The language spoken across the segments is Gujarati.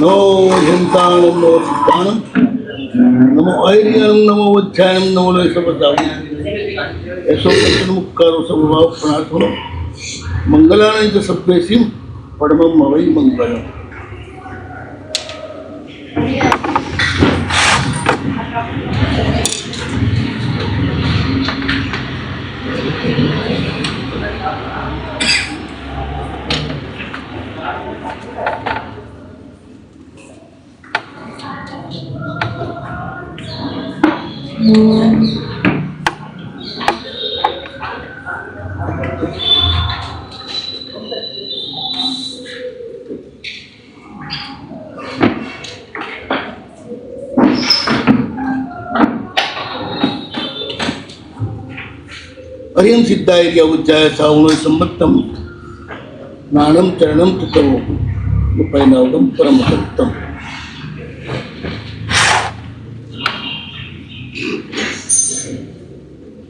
નમો જંતાણમ નમો સિદ્ધાણમ નમો ઐર્યમ નમો વજ્જાયમ નમો સબદામ એસો મુક્કારો સર્વભાવ પ્રાર્થનો મંગલાનંદ સભ્યસિમ પરમમ વૈ મંગલમ. હરિયમ સિદ્ધાય ઉચ્ચાય સાવણો સંબત્તમ નાણમ ચરણમ તુતવો ઉપૈનાવદમ પરમ સત્તમ.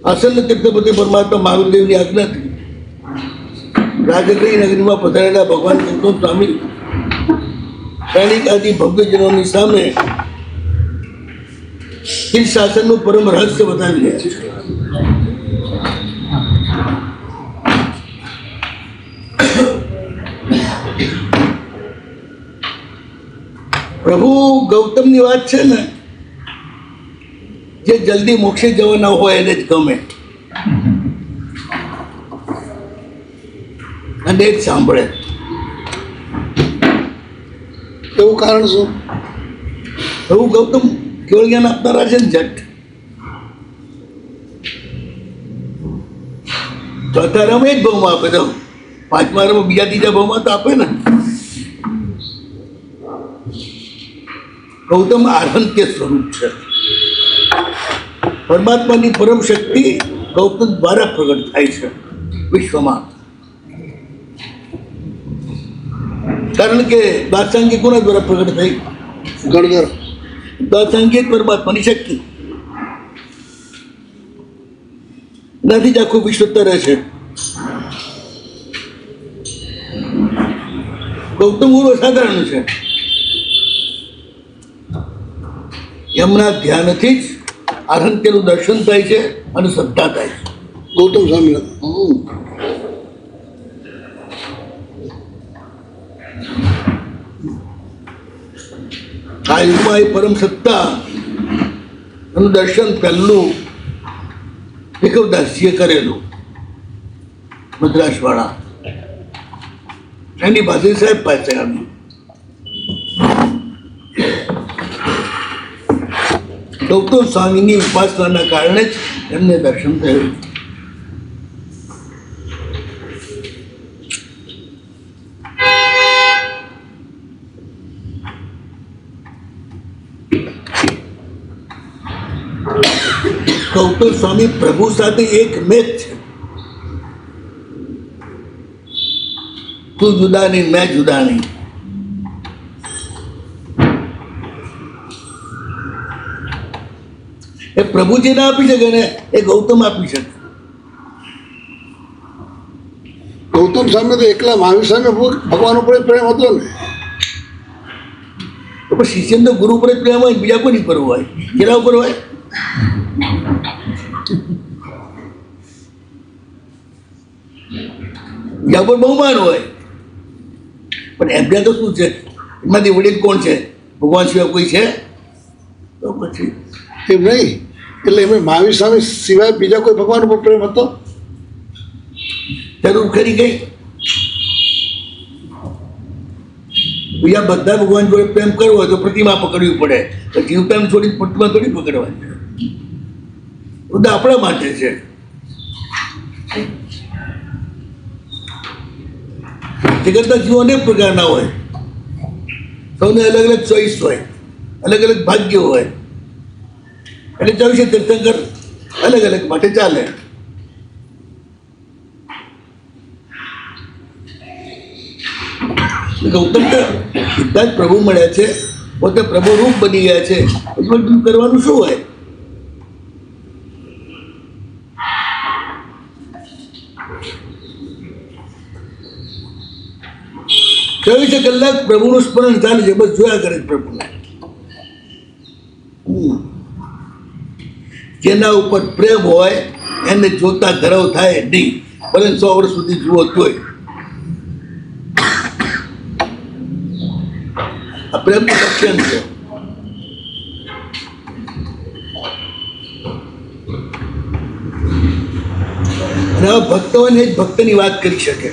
આસન તીર્થપતિ પરમાત્મા મહાવીરદેવની આજ્ઞાથી રાજગીરી નગરીમાં પધારેલા ભગવાન ગૌતમ સ્વામી સૈનિક આદિ ભવ્યજનોની સામે તીર્થ શાસનનું પરમ રહસ્ય બતાવી રહ્યા છે. પ્રભુ ગૌતમની વાત છે ને, જે જલ્દી મોક્ષે જવાના હોય એને જ ગમે અને જ સાંભળે. એવું કારણ શું? પ્રભુ ગૌતમ કેવળ જ્ઞાન આપનારા છે ને જટ. ચોથા રમ એ જ ભાવમાં આપે તો પાંચમા રમ બીજા ત્રીજા ભાવમાં તો આપે ને. ગૌતમ આરાધ્ય સ્વરૂપ છે. પરમાત્માની પરમ શક્તિ ગૌતમ દ્વારા પ્રગટ થાય છે વિશ્વમાં. કારણ કે દાસાંગી કોના દ્વારા પ્રગટ થઈ? ગણગર. દાસાંગી પરમાત્માની શક્તિ, એનાથી જ આખું વિશ્વ તરે છે. ગૌતમ ગુરુ સાધારણ છે. એમના ધ્યાનથી જ આરાધ્યનું દર્શન થાય છે અને શ્રદ્ધા થાય છે. ગૌતમ સ્વામી આ યુગમાં એ પરમ સત્તા એનું દર્શન પહેલું ભીખવદાસજીએ કરેલું, મદ્રાસ વાળા. એની પાસે સાહેબ પાસે આવ્યું. ગૌતમ સ્વામીની ઉપાસનાના કારણે જ એમને દર્શન થયું. ગૌતમ સ્વામી પ્રભુ સાથે એક મેચ છે. તું જુદા નહીં, મેં જુદા નહીં. એ પ્રભુજી ના આપી શકે ને, એ ગૌતમ આપી શકે. ગૌતમ સામે તો એકલા મહાવીર સામે ભગવાન ઉપર પ્રેમ હતો ને. તો પણ શિષ્યનો ગુરુ ઉપર જ પ્રેમ હોય, બીજા કોઈ ઉપર હોય? કેના ઉપર હોય? બીજા ઉપર બહુમાન હોય. પણ એમને તો શું છે, એમાંથી વડીલ કોણ છે? ભગવાન સિવાય કોઈ છે? તો પછી એમ નહીં, એટલે એમ મહાવીર સ્વામી સિવાય બીજા કોઈ ભગવાન ઉપર પ્રેમ હતો? જરૂર ખરી ગઈ. બીજા બધા ભગવાન જોડે પ્રેમ કરવો હોય તો પ્રતિમા પકડવી પડે. જીવ પ્રેમ છોડી પ્રતિમા થોડી પકડવાની. બધા આપણા માટે છે. જગતના જીવો અનેક પ્રકારના હોય, સૌને અલગ અલગ ચોઈસ હોય, અલગ અલગ ભાગ્ય હોય. એટલે ચોવીસે તીર્થંકર અલગ અલગ માટે ચાલે. ગૌતમ તો સીધા જ પ્રભુ મળ્યા છે, પોતે પ્રભુ રૂપ બની ગયા છે. એટલું કરવાનું શું હોય? 24 કલાક પ્રભુનું સ્મરણ ચાલે છે, બસ જોયા કરે છે પ્રભુને. જેના ઉપર પ્રેમ હોય એને જોતા ધરાવ થાય નહીં, ભલે 100 વર્ષ સુધી જુઓ તોય. આ પ્રેમનું લક્ષણ છે. અને આ ભક્તોને જ ભક્તની વાત કરી શકે.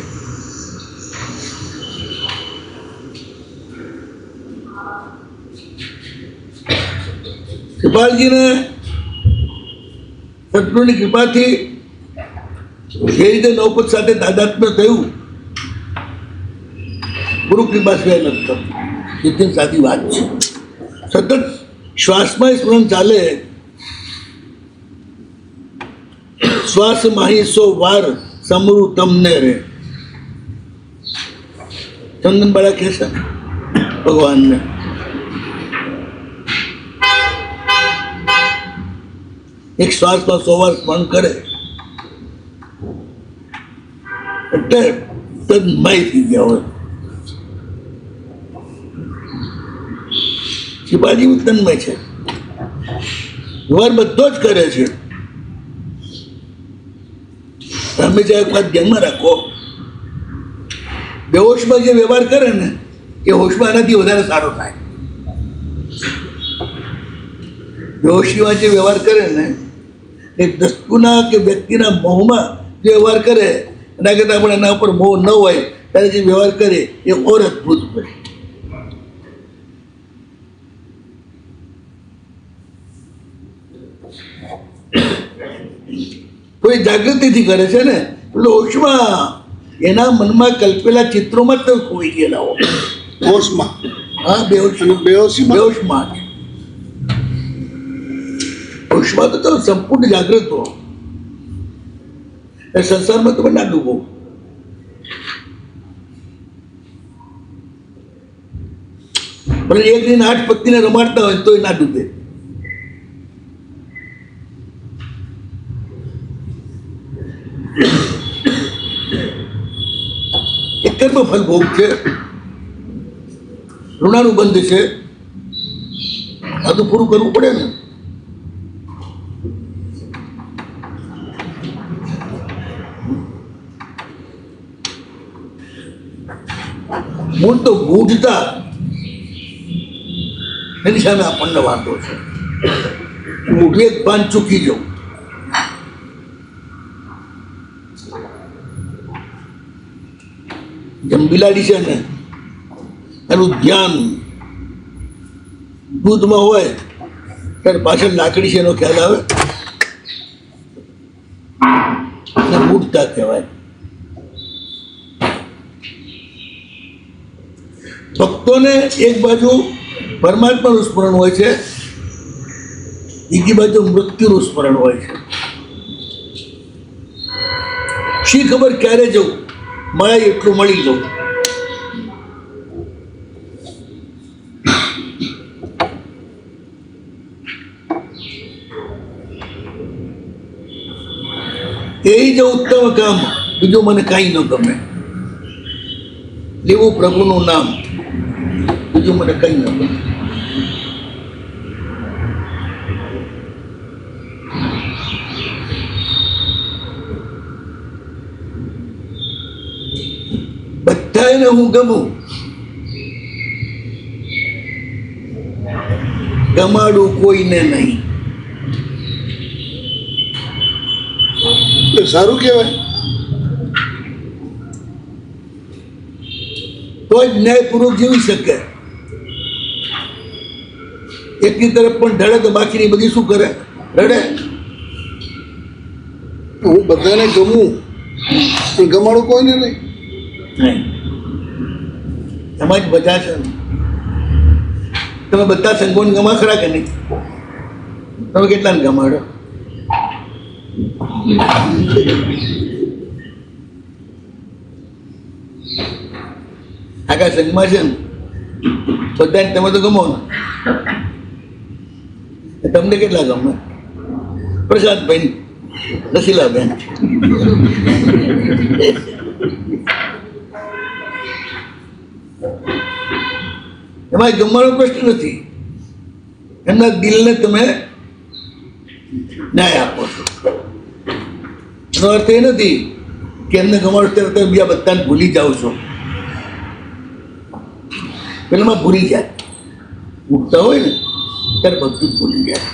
કૃપાલજીને સદગુરુની કૃપાથી જે રીતે નવપત સાથે તાદાત્મ્ય થયું, ગુરુ કૃપા સિવાય નથી થતું. એકદમ સાદી વાત છે. સતત શ્વાસમાં સ્મરણ ચાલે. શ્વાસ માહી 100 વાર સમરું તમને રે. ચંદન બાળા કહે છે ભગવાનને, એક શ્વાસમાં 100 વાર સ્મરણ કરે એટલે તન્મય થઈ ગયા હોય. શિવાજી તન્મય છે, વ્યવહાર બધો જ કરે છે. હંમેશા એક વાત ધ્યાનમાં રાખો, બેહોશમાં જે વ્યવહાર કરે ને એ હોશમાં એનાથી વધારે સારો થાય. બેહોશીમાં જે વ્યવહાર કરે ને એ વસ્તુના કે વ્યક્તિના મોહમાં જે વ્યવહાર કરે એના કરતાં આપણે એના ઉપર મોહ ન હોય ત્યારે જે વ્યવહાર કરે એ ઓર અદભુત હોય. કોઈ જાગૃતિથી કરે છે ને એટલે હોશમાં એના મનમાં કલ્પેલા ચિત્રોમાં તો ખોઈ ગયેલા હોય. હોશમાં, હા, બેહોશીમાં. બેહોશમાં હોશમાં તો તમે સંપૂર્ણ જાગૃત હો. એ સંસારમાં તમે ના ડૂબો. ભલે એક દિન 8 પત્નીને રમાડતા હોય તોય ના ડૂબે. એક કર્મ ફલ ભોગ છે, ઋણાનુબંધ છે. આ તો પૂરું કરવું પડે ને. મૂળ તો મૂઢતા એની સામે આપણને વાંધો છે. મૂઢે એક પાન ચૂકી જવું. જેમ બિલાડી છે ને એનું ધ્યાન દૂધમાં હોય ત્યારે પાછળ લાકડી છે એનો ખ્યાલ આવે ને મૂઢતા કહેવાય. ભક્તોને એક બાજુ પરમાત્માનું સ્મરણ હોય છે, બીજી બાજુ મૃત્યુનું સ્મરણ હોય છે. શી ખબર ક્યારે જવું, મળે એટલું મળી જવું. એ જ ઉત્તમ કામ, બીજું મને કાંઈ ન ગમે. લેવું પ્રભુનું નામ, બીજું મને કંઈ ન ગમે. બધાને હું ગમું, ગમાડું કોઈને નહીં. સારું કહેવાય. તો જ ન્યાયપૂર્વક જીવી શકે. એકની તરફ પણ ઢળે તો બાકીની બધી શું કરે? રડે. હું બધાને ગમું પણ ગમાડું કોઈને નહીં. એમાં જ બધા છે. તમે બધા સંગોને ગમા ખરા કે નહીં? તમે કેટલાને ગમાડો? આખા સંઘમાં છે ને બધાને તમે તો ગમો ને, તમને કેટલા ગમે? પ્રશાંતભાઈ, રસીલાબેન, એમાં ગમવાનો પ્રશ્ન નથી. એમના દિલને તમે ન્યાય આપો છો. એનો અર્થ એ નથી કે એમને ગમાડો ત્યારે તમે બીજા બધાને ભૂલી જાઓ છો. પેલામાં ભૂલી જાય, ઉઠતા હોય ને ત્યારે બધું જ ભૂલી જાય.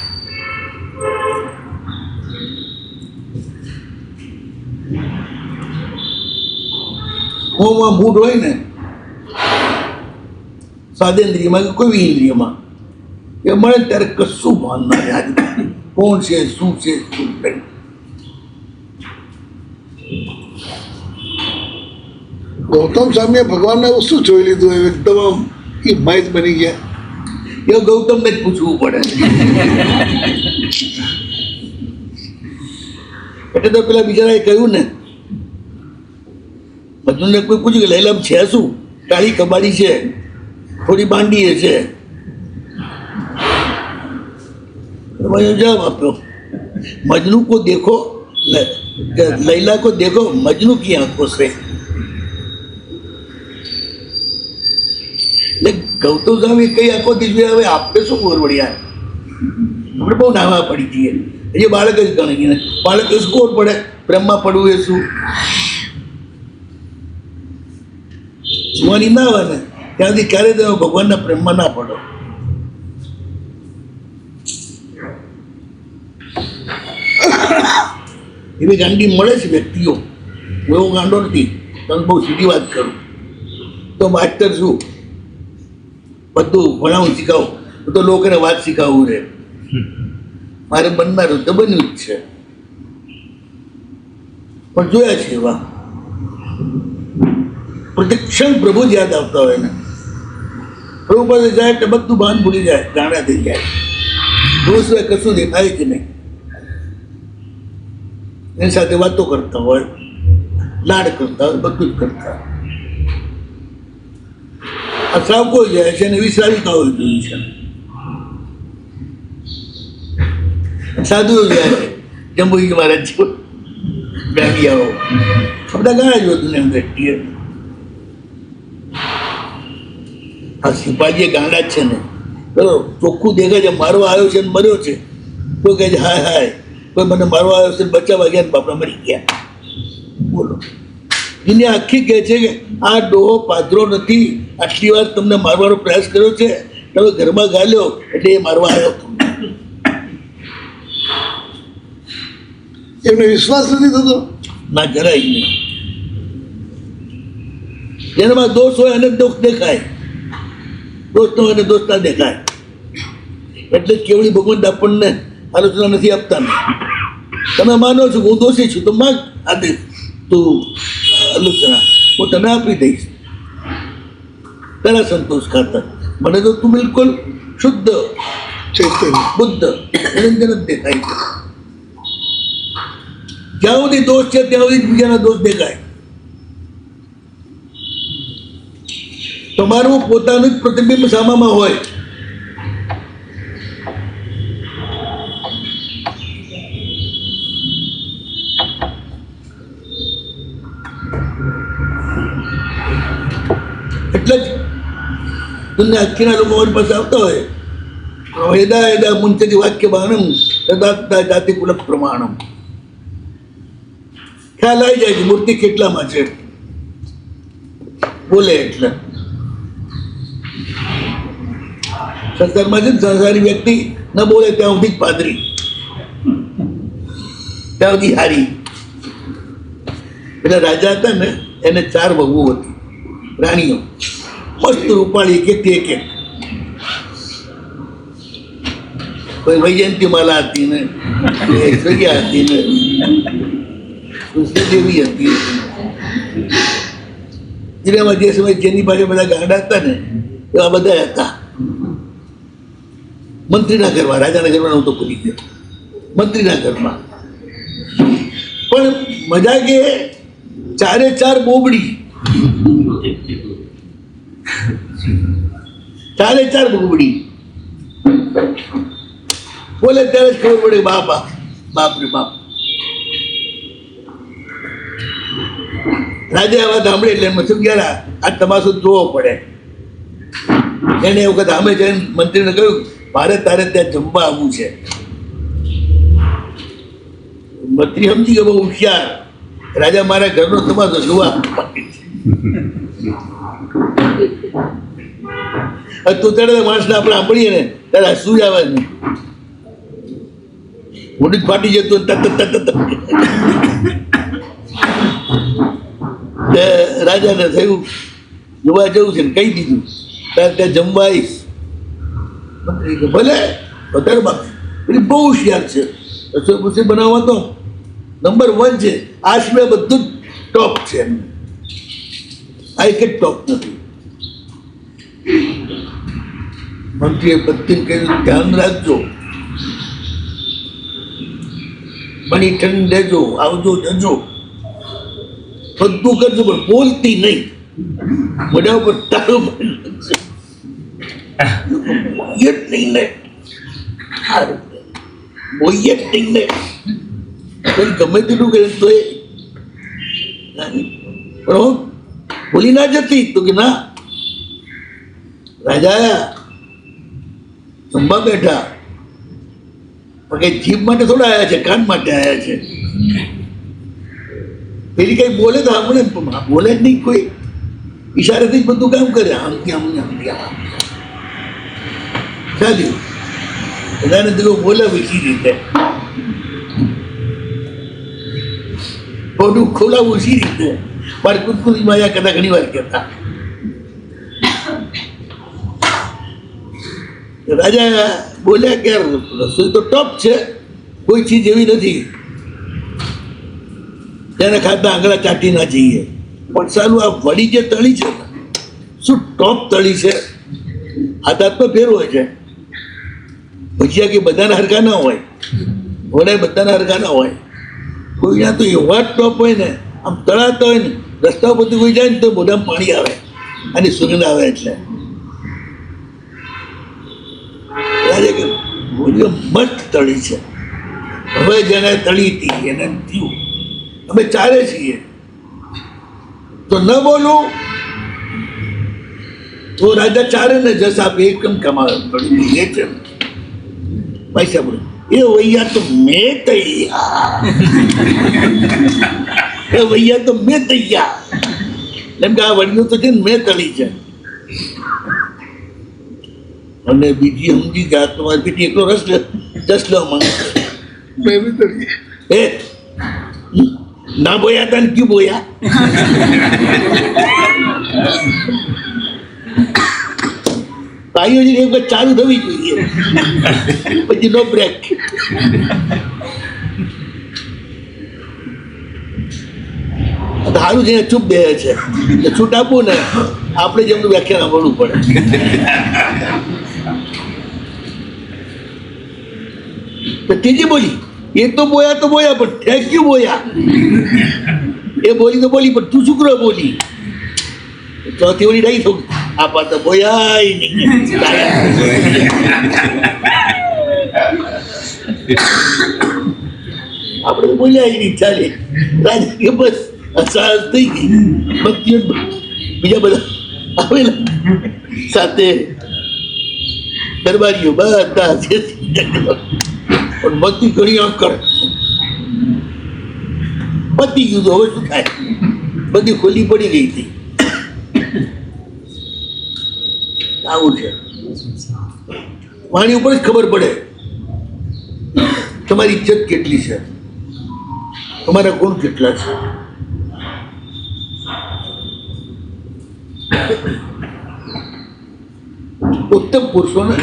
હોમાં મૂડ હોય ને સ્વાદેન્દ્રિયમાં કે કોઈ ઇન્દ્રિયમાં એ મળે ત્યારે કશું ભાન ના યાદ કોણ છે શું છે શું નહીં. ગૌતમ સ્વામીએ ભગવાનને શું જોઈ લીધું એકદમ આમ એ માહિત બની ગયા? એ ગૌતમને જ પૂછવું પડે. એટલે તો પેલા બિચારાએ કહ્યું ને, મજનૂને કોઈ પૂછ્યું કે લૈલામ છે શું? કાળી કબાડી છે, થોડી બાંડી છે. જવાબ આપ્યો, મજનू को देखो लैला को देखो मजनू की आंखों से. ગૌતમ સ્વામી કઈ આંખોથી જોઈએ? હવે આપણે શું ખબર પડ્યા? આપણે બહુ નાવા પડી જઈએ. એ બાળક જ ગણી ને બાળક શું ખબર પડે પ્રેમમાં પડવું એ શું? જુવાની ના આવે ને ત્યાંથી ક્યારે તમે ભગવાનના પ્રેમમાં ના પડો. એવી ગાંડી મળે છે વ્યક્તિઓ. હું એવો ગાંડો નથી, તમે બહુ સીધી વાત કરું તો માસ્ટર શું બધું ભણાવું શીખાવું, તો લોકોને વાત શીખાવવું રહે. મારે બનનારું તો બન્યું જ છે, પણ જોયા છે એવા પ્રતિક્ષણ પ્રભુ જ યાદ આવતા હોય ને. પ્રભુ પાસે જાય એટલે બધું ભાન ભૂલી જાય, ગાણા થઈ જાય. દોષ હોય કશું દેખાય કે નહીં. એની સાથે વાતો કરતા હોય, લાડ કરતા હોય, બધું જ કરતા. આ શ્રાવકો જાય છે અને વિશ્રાવિકાઓ જોઈ છે. સાધુઓ જાય છે, જંબુજી મહારાજ ગાંડિયાઓ બધા ગાણા જ હતું ને એમ દ્રષ્ટિએ. આ સિપાહીએ ગાંડા જ છે ને, ચલો ચોખ્ખું દેખાય છે મારવા આવ્યો છે ને મર્યો છે. કોઈ કહે છે હાય હાય, કોઈ મને મારવા આવ્યો છે બચાવવા ગયા બાપડા મરી ગયા. બોલો, એને આખી કહે છે કે આ ડોહો પાદરો નથી, આટલી વાર તમને મારવાનો પ્રયાસ કર્યો છે, તમે ઘરમાં ગાલ્યો એટલે એ મારવા આવ્યો. એમને વિશ્વાસ નથી થતો? ના, જરાય નહીં. જેનામાં દોષ હોય એને દોષ દેખાય, દોષ ન હોય એને દોષ ના દેખાય. એટલે કેવળી ભગવાન આપણને આલોચના નથી આપતા ને. તમે માનો છો કે હું દોષી છું તો માંગ આદેશ, તું આલોચના હું તને આપી દઈશ તારા સંતોષ ખાતર. મને તો તું બિલકુલ શુદ્ધ ચૈતન્ય બુદ્ધ નિરંજન જ દેખાય છે. જ્યાં સુધી દોષ છે ત્યાં સુધી બીજાના દોષ દેખાય. તમારું પોતાનું જ પ્રતિબિંબ સામામાં હોય. એટલે જ દુનિયા આખીના લોકો મારી પાસે આવતા હોય, હેદા હેદા મુંચતી વાક્ય બાણમ તદાત્તા જાતિ કુલક પ્રમાણમ. ખ્યાલ આવી જાય કે મૂર્તિ કેટલામાં છે બોલે એટલે. સંસારમાં છે ને સંસારી વ્યક્તિ ન બોલે ત્યાં સુધી જ પાદરી, ત્યાં સુધી હારી. પેલા રાજા હતા ને એને 4 વહુ હતી, રાણીઓ મસ્ત રૂપાળી, એક એક એક. કોઈ વૈજયંતી માલા હતી ને, ઐશ્વર્યા હતી ને, દેવી હતી. એમાં જે સમય જેની પાસે બધા ગાંડા હતા ને એવા બધા હતા. મંત્રીના ઘરમાં, રાજાના ઘરમાં હું તો ભૂલી ગયો, મંત્રીના ઘરમાં. પણ મજા કે 4 બોબડી, 4 બોબડી બોલે ત્યારે જ ખબર પડે બાપા બાપ રે બાપ. રાજા આવા સાંભળે એટલે એમ શું ગયા આ તમાશો જોવો પડે. એને એ વખત આમે જઈને મંત્રીને કહ્યું મારે તારે ત્યાં જમવા આવવું છે. મંત્રી સમજી ગયો બહુ હોશિયાર, રાજા મારા ઘરનો તમાશો જોવા તું ત્યારે માણસને આપણે સાંભળીએ ને ત્યારે શું આવે ને મોઢું જ ફાટી જતું રાજાને થયું જોવા જવું છે ને કહી દીધું ત્યારે ત્યાં જમવા આવીશ. મંત્રી કે ભલે વધારે બાકી બહુ હોશિયાર છે, રસોઈ પૂછી બનાવવા તો નંબર 1 છે. આ સિવાય બધું જ ટોપ છે, આ એક જ ટોપ નથી. મંત્રીએ પત્ની કહ્યું ધ્યાન રાખજો, મની ઠંડ દેજો, આવજો જજો, બધું કરજો પણ બોલતી નહીં. મોઢા ઉપર તાળું બોલીએ જ નહીં ને, બોલીએ જ નહીં ને, ગમે તેટલું કરે તો એ પણ હું બોલી ના જતી. તો કે ના, રાજા જમવા બેઠા પણ કઈ જીભ માટે થોડા આવ્યા છે, કાન માટે આવ્યા છે. પેલી કઈ બોલે તો આપણે બોલે જ નહીં, કોઈ ઈશારેથી જ બધું કામ કરે. આમથી ચાલ્યું બધાને દીકરો બોલે બીજી રીતે, મોઢું ખોલાવવું સી રીતે. મારે કુદકુદી માયા કરતા ઘણી વાર કહેતા. રાજા બોલ્યા કે રસોઈ તો ટોપ છે, કોઈ ચીજ એવી નથી તેને ખાતા આંગળા ચાટી ના જઈએ. પણ સાલું આ વડી જે તળી છે ને, શું ટોપ તળી છે. હાથમાં ફેર હોય છે. ભજીયા કે બધાના હરખા ના હોય, વડાય બધાના હરખા ના હોય. કોઈના તો એવા જ ટોપ હોય ને, આમ તળાતા હોય ને, રસ્તા ઉપરથી કોઈ જાય ને તો મોઢામાં પાણી આવે અને સુગંધ આવે. એટલે રાજા કે બોલ્યો મસ્ત તળી છે. હવે જેને તળી હતી એને થયું. અમે ચારે છીએ તો ન બોલું તો રાજા ચારે ને જસ આપે એકમ કમાવે તળી એ છે. પૈસા બોલે એ વૈયા તો મેં તૈયાર, એ વૈયા તો મેં તૈયાર. એમ કે આ વડીનું તો છે ને મેં તળી છે. અને બીજી સમજી કે તમારી પીઠી એકલો રસ જસ લેવા માંગે એ ના બોયા હતા ને ક્યું બોયા. ભાઈઓ એક વખત ચાલુ થવી જોઈએ, પછી નો બ્રેક. સારું છે ચૂપ દે છે, છૂટ આપવું ને આપણે જ એમનું વ્યાખ્યાન સાંભળવું પડે. ત્રીજી બોલી એ તો બોયા પણ ઠેક્યું બોયા. એ બોલી તો બોલી પણ તું છોકરો બોલી. ચોથી ઓલી ડાઈ થયું આપા તો બોયા નહીં. આપણે બોલ્યા નહીં ચાલે. રાજા કે બસ અસાસ થઈ ગઈ. ભક્તિઓ બીજા બધા આવેલા સાથે દરબારીઓ બધા પણ ભક્તિ ઘણી આમ કરે. પતી ગયું તો હવે શું થાય, બધી ખોલી પડી ગઈ હતી. આવું છે. વાણી ઉપર જ ખબર પડે તમારી ઇજ્જત કેટલી છે, તમારા ગુણ કેટલા છે. ઉત્તમ પુરુષોને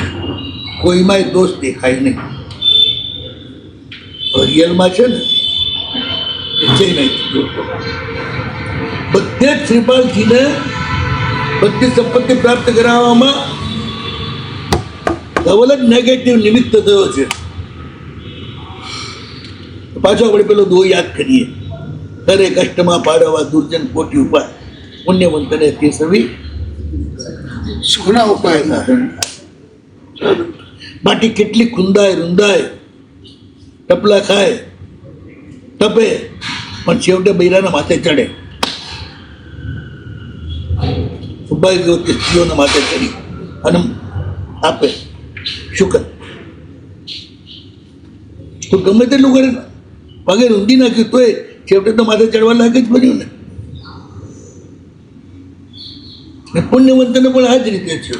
કોઈમાં દોષ દેખાય નહીં. રિયલમાં છે ને જઈ નહીં. બધે જ શ્રીપાલજીને બધી સંપત્તિ પ્રાપ્ત કરાવવામાં ધવલ જ નેગેટિવ નિમિત્ત થયો છે. પાછો આપણે પેલો દો યાદ કરીએ, દરે કષ્ટમાં પાડવા દુર્જન કોટી ઉપાય, પુણ્યવંતને તે સવી સુખના ઉપાય. માટી કેટલી ખુંદાય રૂંદાય, ટપલા ખાય તપે, પણ છેવટે બૈરાના માથે ચડે. સૌભાગ્યવતી સ્ત્રીઓના માથે ચડી અને આપે શુકર. તો ગમે તેટલું કરે પગે ઊંધી નાખ્યું તોય છેવટે તો માથે ચડવા લાગે જ બન્યું ને પુણ્યવંતને પણ આ જ રીતે છે.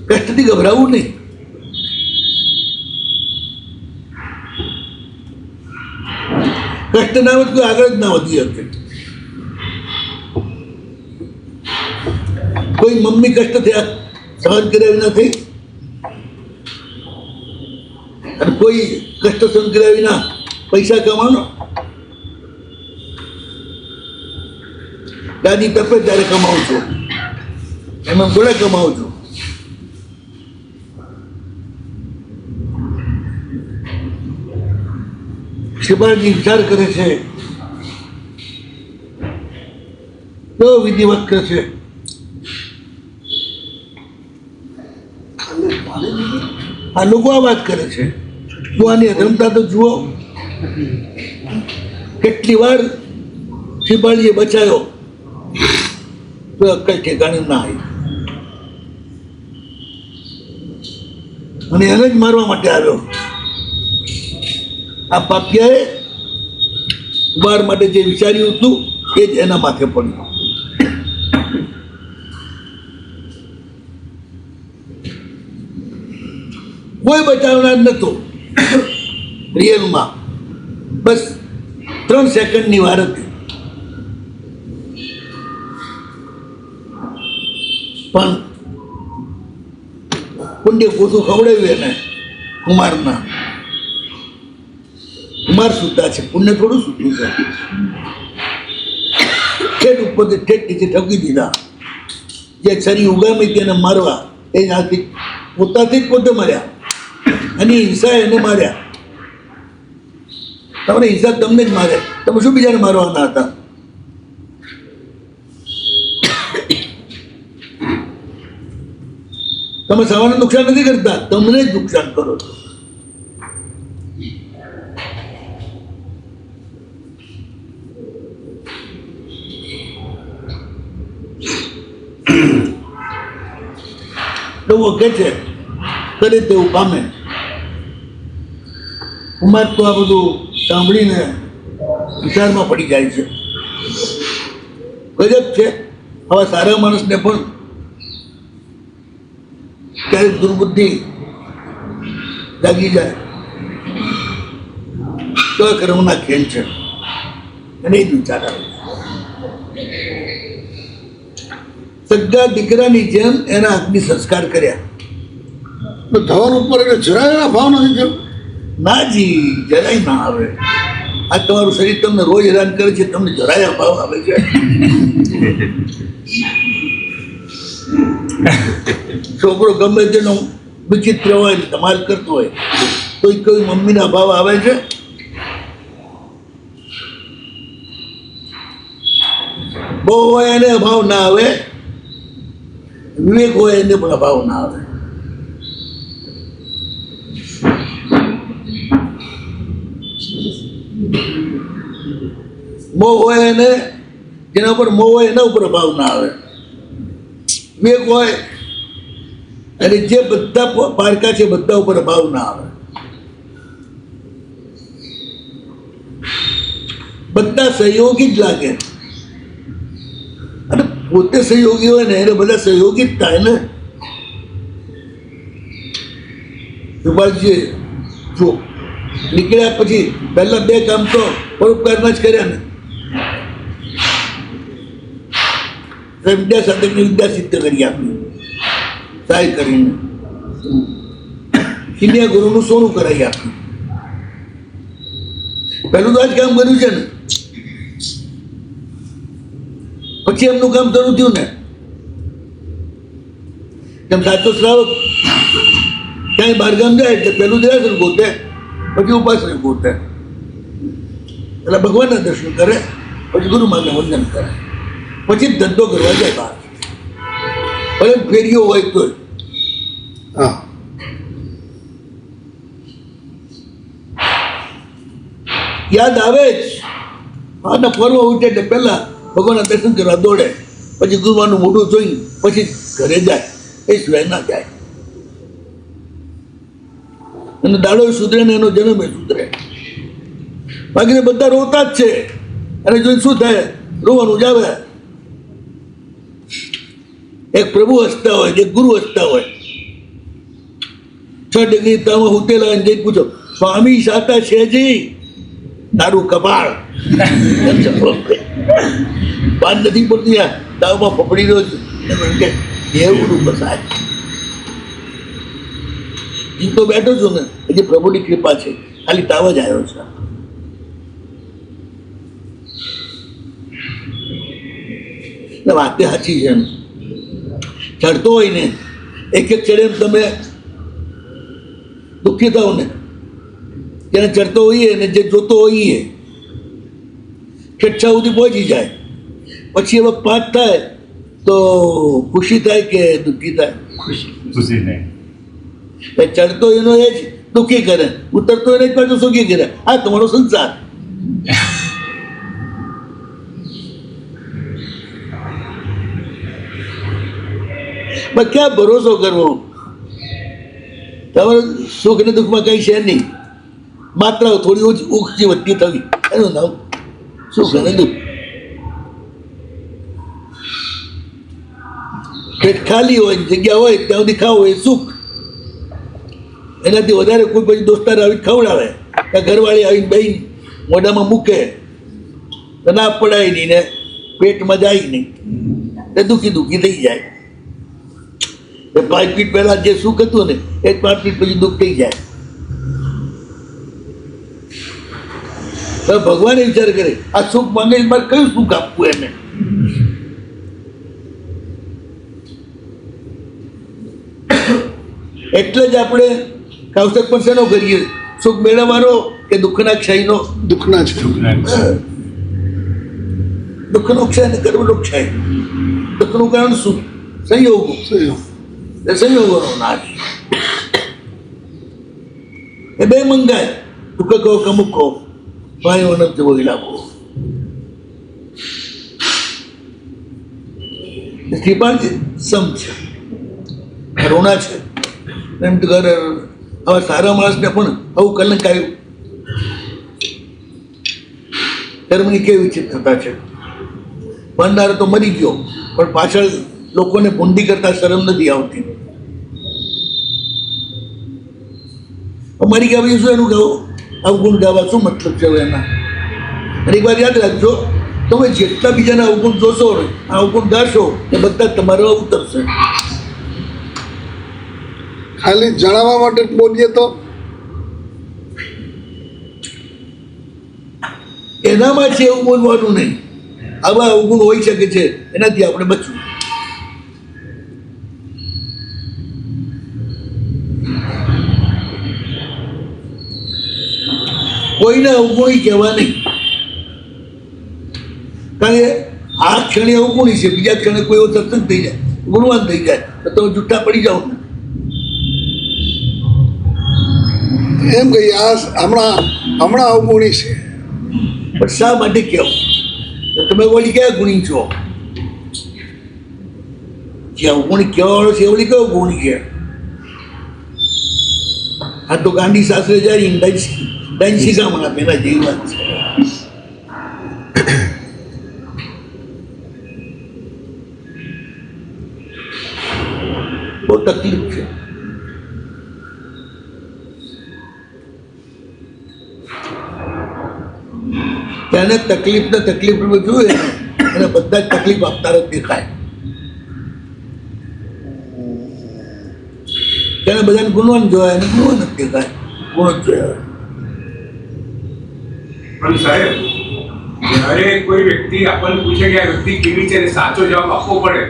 કષ્ટથી ગભરાવું નહીં. કષ્ટ ના વધે કોઈ આગળ જ ના વધી શકે. કોઈ મમ્મી કષ્ટ થયા સહન કર્યા વિના થઈ, અને કોઈ કષ્ટ સહન કર્યા વિના પૈસા કમાવાનો. દાદી તપે ત્યારે કમાવું છું, એમાં થોડા કમાવું છું. શિવાજી વિચાર કરે છે, કેવો વિધિવત કરે છે. આ લોકો આ વાત કરે છે. તો આની અધમતા તો જુઓ. કેટલી વાર શિવાજીએ બચાયો તો કઈ ઠેકાણે ના આવી, અને એને જ મારવા માટે આવ્યો. આ પાપિયાએ કુમાર માટે જે વિચાર્યું હતું એ જ એના માથે પડ્યું. કોઈ બચાવનાર નતો રિયલમાં. બસ 3 સેકન્ડની વાર હતી. પણ પુણ્ય પોતું ખવડાવ્યું એને કુમારના. કુમાર સુતા છે, પુણ્ય થોડું સૂતું છે. ઠેઠ ઉપરથી ઠેઠ નીચે ઠકી દીધા. જે છરી ઉગામી તેને મારવા એ આથી પોતાથી જ પોતે માર્યા, અને હિંસા એને માર્યા. તમને હિંસા તમને જ મારે, તમે શું બીજાને મારવાના હતા? તમે સવારને નુકસાન નથી કરતા, તમને જ નુકસાન કરો છો. લોકો કે છે કરે તેવું પામે. કુમાર તો આ બધું સાંભળીને વિચારમાં પડી જાય છે. ગજબ છે. આવા સારા માણસને પણ ક્યારેક દુર્બુદ્ધિ જાગી જાય તો કર્મના ખેલ છે, અને એ જ વિચાર આવે. સગા દીકરાની જેમ એના અગ્નિ સંસ્કાર કર્યા. તો ધવન ઉપર એટલે જરાય ભાવ નથી થયો. નાજી, જરાય ના આવે. આ તમારું શરીર તમને રોજ હેરાન કરે છે, તમને જરાય અભાવ આવે છે? છોકરો ગમે તેનો વિચિત્ર હોય, ધમાલ કરતો હોય, તો કોઈ મમ્મીના અભાવ આવે છે? બહુ હોય એને અભાવ ના આવે, વિવેક હોય એને પણ અભાવ ના આવે. મોહ હોય એને, જેના ઉપર મોહ હોય એના ઉપર અભાવ ના આવે. વિવેક હોય અને જે બધા પારકા છે બધા ઉપર અભાવ ના આવે. બધા સહયોગી જ લાગે, અને પોતે સહયોગી હોય ને એને બધા સહયોગી જ થાય ને. સુભાષજી જો નીકળ્યા પછી પહેલા 2 કામ તો પરોપકારના જ કર્યા ને. વિદ્યા સાધકની વિદ્યા સિદ્ધ કરી આપી સહાય કરીને. કિન્યા ગુરુનું સોનું કરાવી આપ્યું. પહેલું તો આ જ કામ કર્યું છે ને. પછી એમનું કામ શરૂ થયું ને. જેમ સાચો શ્રાવક ક્યાંય બહારગામ જાય એટલે પહેલું દેરાસર ગોતે, પછી ઉપાસને ગોતે, એટલે ભગવાનના દર્શન કરે, પછી ગુરુ માને વંદન કરે, પછી ધંધો કરવા જાય બહાર. ભલે ફેરીઓ હોય તો હા, યાદ આવે જ. આના પર્વ ઉઠે એટલે પહેલા ભગવાનના દર્શન કરવા દોડે. પછી ગુરુવારનું મોઢું જોઈ પછી ઘરે જાય, એ સિવાય ના જાય. અને દાડો સુધરે ને એનો જન્મ એ સુધરે. બાકી બધા રોતા જ છે, અને જોઈને શું થાય? રોવાનું જ આવે. એક પ્રભુ હસતા હોય, એક ગુરુ હસતા હોય. 6 ડિગ્રી તાવમાં ઉતેલા હોય, જઈને પૂછો, સ્વામી સાતા છેજી? તારું કપાળ. વાત નથી પડતી, આ તાવમાં ફફડી રહ્યો છે. એવું બસાય. હું તો બેઠો છું ને, હજી પ્રભુની કૃપા છે, ખાલી તાવ જ આવ્યો છે. વાતે સાચી છે. ચડતો હોય ને, એક ચડે તમે દુઃખી થાવ ને, જેને ચડતો હોઈએ ને જે જોતો હોઈએ ખેચ્છા સુધી પહોંચી જાય. પછી હવે 5 થાય તો ખુશી થાય કે દુઃખી થાય? ખુશી નહીં. ચડતો એનો એ જ દુઃખી કરે, ઉતરતો એને જ પાછું સુખી કરે. આ તમારો સંસાર. પણ ક્યાં ભરોસો કરવો? તમારે સુખ ને દુઃખમાં કઈ છે નહીં, માત્ર થોડી ઓછી ઊંચી વધતી થવી, એનું નામ સુખ અને દુઃખ. પેટ ખાલી હોય, જગ્યા હોય ત્યાં સુધી ખાવું એ સુખ. એનાથી વધારે કોઈ પછી દોસ્તાર આવી ખવડાવે, ત્યાં ઘરવાળી આવીને બેહીને મોઢામાં મૂકે તો ના પડાય નહીં ને પેટમાં જાય નહીં, એ દુઃખી દુઃખી થઈ જાય. એ 5 ફીટ પહેલા જે સુખ હતું ને એ 5 ફીટ પછી દુઃખ થઈ જાય. ભગવાન વિચાર કરે, આ સુખ માંગે મારે કયું સુખ આપવું એને? એટલે જ આપણે કાવતક પણ શેનો કરીએ? સુખ મેળવવાનો કે દુઃખના ક્ષયનો? દુઃખના છે. દુઃખનો ક્ષય ને ગર્વનો ક્ષય. દુઃખનું કારણ શું? સંયોગો. સંયોગોનો નાશ. એ બે મંગાય, દુઃખ કહો કમુક કહો, ભાઈઓ નથી બોલાવો. કૃપા છે, સમ છે, કરુણા છે. એમ તો ઘર હવે સારા માણસને પણ આવું કલંક આવ્યું. કર્મની કેવી વિચિત્રતા છે. ભણનારો તો મરી ગયો, પણ પાછળ લોકોને ભૂંડી કરતા શરમ નથી આવતી. મરી ગયા પછી શું એનું ગાવું? અવગુણ ગાવા શું મતલબ છે એના? અને એક વાર યાદ રાખજો, તમે જેટલા બીજાના અવગુણ જોશો ને, આ અવગુણ ગાશો એ બધા તમારા ઉતરશે. ખાલી જણાવવા માટે બોલીએ તો એનામાં છે એવું બોલવાનું નહીં. આવા અવગુણ હોઈ શકે છે, એનાથી આપણે બચવું. કોઈને અવગુણી કહેવા નહીં, કારણ કે આ ક્ષણે અવગુણી છે, બીજા ક્ષણે કોઈ એવો સત્સંગ થઈ જાય, ગુણવાન થઈ જાય તો તમે જૂઠા પડી જાઓ ને. એમ કહીએ આ હમણાં અવગુણી છે, પણ શા માટે કહેવું? તમે વળી ક્યાં ગુણી છો? જે અવગુણી કહેવાવાળો છે એ વળી કયો ગુણી છે? આ તો ગાંધી શાસ્ત્રે જાય ડાઈન શીખામણ આપે, એના જેવી વાત છે. બહુ તકલીફ છે. તેને તકલીફ જોઈએ એને બધા જ તકલીફ આપતા જ દેખાય. તેને બધાને ગુણવાન જોયા એને ગુણવાન જ દેખાય, ગુણ જ જોયા. પણ સાહેબ, જ્યારે કોઈ વ્યક્તિ આપણને પૂછે કે આ વ્યક્તિ કેવી છે, સાચો જવાબ આપવો પડે,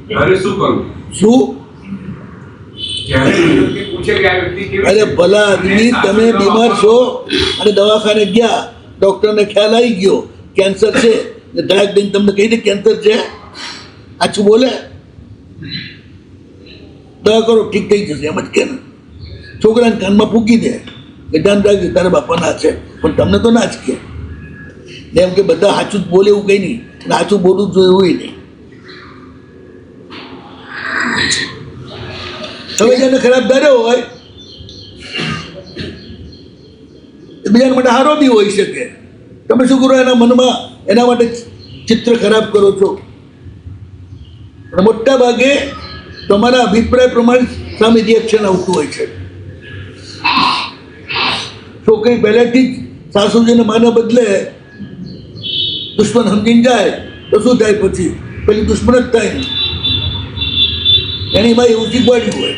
ત્યારે શું કરવું? શું? જ્યારે કોઈ વ્યક્તિ પૂછે કે આ વ્યક્તિ કેવી છે, અરે ભલા આદમી, તમે બીમાર છો અને દવાખાને ગયા, ડોક્ટરને ખ્યાલ આવી ગયો કેન્સર છે, ડાયરેક્ટ દઈને તમને કહી દે કેન્સર છે, આછું બોલે? દવા કરો ઠીક થઈ જશે, એમ જ કે ને. છોકરાને કાનમાં ફૂંકી દે કે ધ્યાન રાખજે તારા બાપાના છે, પણ તમને તો ના જ કે. એમ કે બધા સાચું જ બોલે એવું કંઈ નહીં, સાચું બોલવું જ જોઈએ એવું નહીં. તમે જેને ખરાબ ધાર્યો હોય એ બીજાના માટે સારો બી હોઈ શકે. તમે શું કરો એના મનમાં એના માટે ચિત્ર ખરાબ કરો છો. અને મોટા ભાગે તમારા અભિપ્રાય પ્રમાણે સામે રિએક્શન આવતું હોય છે. છોકરી પહેલેથી જ સાસુજીને માને બદલે દુશ્મન સમજીને જાય તો શું થાય? પછી પેલી દુશ્મન જ થાય ને. એની માં એવું શીખવાડ્યું હોય,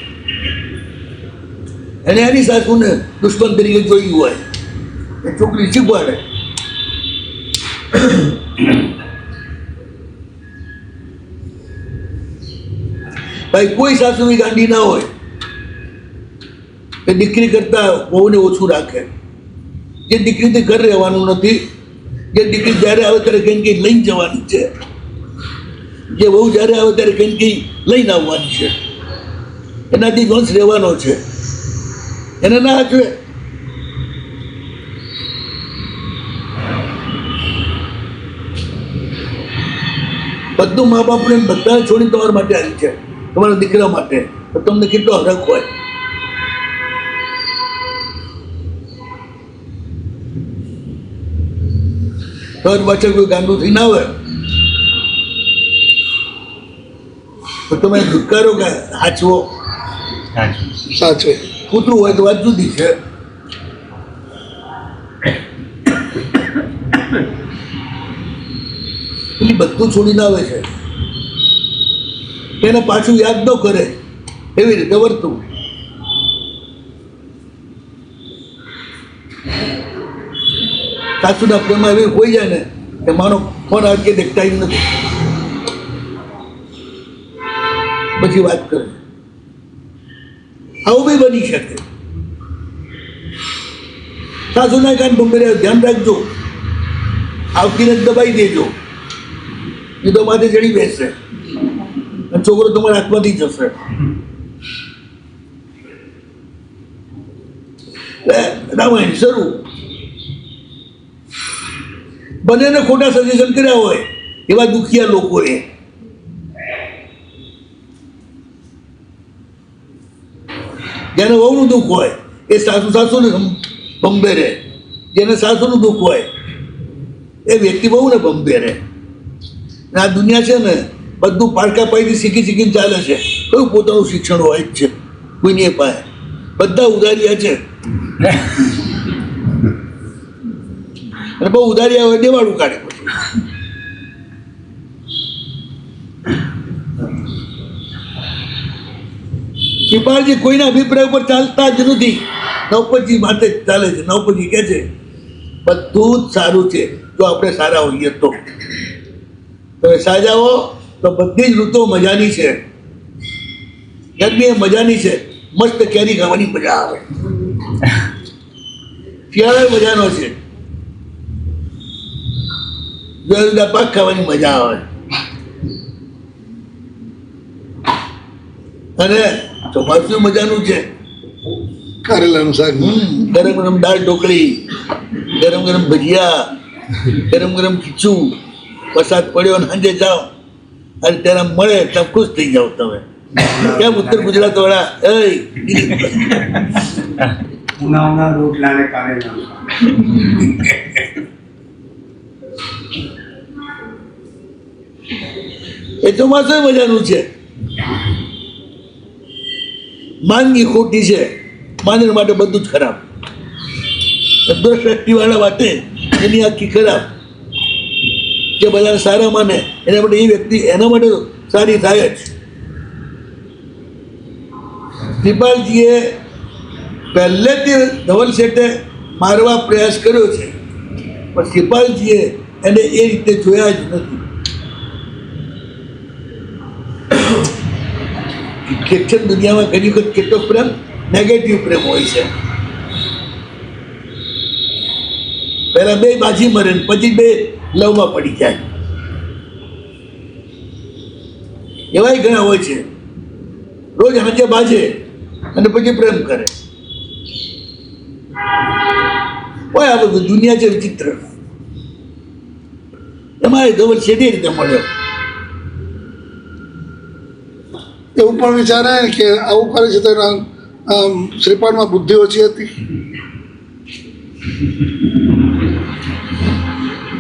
એને એની સાસુને દુશ્મન તરીકે જોયું હોય, એ છોકરી શીખવાડે. ભાઈ કોઈ સાસુની ગાંડી ના હોય કે દીકરી કરતા બહુને ઓછું રાખે. જે દીકરીથી ઘર રહેવાનું નથી, જે દીકરી જ્યારે આવે ત્યારે કંઈ કંઈ લઈને જવાની છે, જે બહુ જ્યારે આવે ત્યારે કંઈ કંઈ લઈને આવવાની છે, એનાથી વંશ રહેવાનો છે, એને ના હાચવે. બધું મા બાપને બધા છોડીને તમારા માટે આવી છે, તમારા દીકરા માટે. તો તમને કેટલો હરખ હોય. તમારી પાછળ કોઈ ગાંડું થઈ ના હોય તો તમે ધુકારો કે હાચવો. સાચવે. કૂતરું હોય તો વાત જુદી છે. પેલી બધું છોડીને આવે છે, એને પાછું યાદ ન કરે એવી રીતે વર્તું. સાસુના પ્રેમમાં એવી હોઈ જાય ને કે માનો ફોન આવી કે ટાઈમ નથી, પછી વાત કરે. આવું બી બની શકે. સાસુના કાન બંબરે ધ્યાન રાખજો, આવતીને દબાઈ દેજો, એ તો માથે ચડી બેસશે અને છોકરો તમારા હાથમાંથી જશે. રામાયણ શરૂ. બંનેને ખોટા સજેશન કર્યા હોય એવા દુખિયા લોકોએ. જેને વહુનું દુઃખ હોય એ સાસુને બંબે રહે, જેને સાસુનું દુઃખ હોય એ વ્યક્તિ બહુને બંબે રહે. આ દુનિયા છે ને બધું પાડકા પાડીથી શીખીને ચાલે છે. કયું પોતાનું શિક્ષણ હોય જ છે કોઈની પાસે? બધા ઉધારિયા છે અને બહુ ઉધારિયા હોય દેવાળું કાઢે. પછી કૃપાળજી કોઈના અભિપ્રાય ઉપર ચાલતા જ નથી. નવપતજી માટે જ ચાલે છે. નવપતજી કહે છે બધું જ સારું છે જો આપણે સારા હોઈએ તો. તમે સાજા હો તો બધી જ ઋતુઓ મજાની છે. ગરમી એ મજાની છે, મસ્ત કેરી ખાવાની મજા આવે. શિયાળો મજાનો છે, જુદા જુદા પાક ખાવાની મજા આવે. અને ચોમાસું મજાનું છે. કારેલાનું શાક, ગરમ ગરમ દાળ ઢોકળી, ગરમ ગરમ ભજીયા, ગરમ ગરમ ખીચું. વરસાદ પડ્યો અને સાંજે જાઓ અને ત્યારે મળે તમે ખુશ થઈ જાઓ. તમે કેમ ઉત્તર ગુજરાત વાળા રોટલા ને કારેલા. એ ચોમાસું મજાનું છે. માંદગી ખોટી છે, માનવ માટે બધું જ ખરાબ. દ્રષ્ટિ વાળા માટે એની આખી ખરાબ. જે બધાને સારા માને એના માટે એ વ્યક્તિ એના માટે સારી થાય જ. કૃપાલજીએ પહેલેથી ધવલ શેઠે મારવા પ્રયાસ કર્યો છે, પણ કૃપાલજીએ એને એ રીતે જોયા જ નથી. શિક્ષણ દુનિયામાં ઘણી વખત કેટલો પ્રેમ નેગેટિવ પ્રેમ હોય છે. પહેલા બે બાજી મરે ને પછી બે લવમાં પડી જાય. એવાય ઘણા હોય છે રોજ હાજે બાજે અને પછી પ્રેમ કરે. હોય આ બધું દુનિયા છે વિચિત્ર. એમાં ધવલ શેઠી રીતે મળ્યો. એવું પણ વિચારાય ને કે આવું કરે છે તો એના શ્રીપાદમાં બુદ્ધિ ઓછી હતી.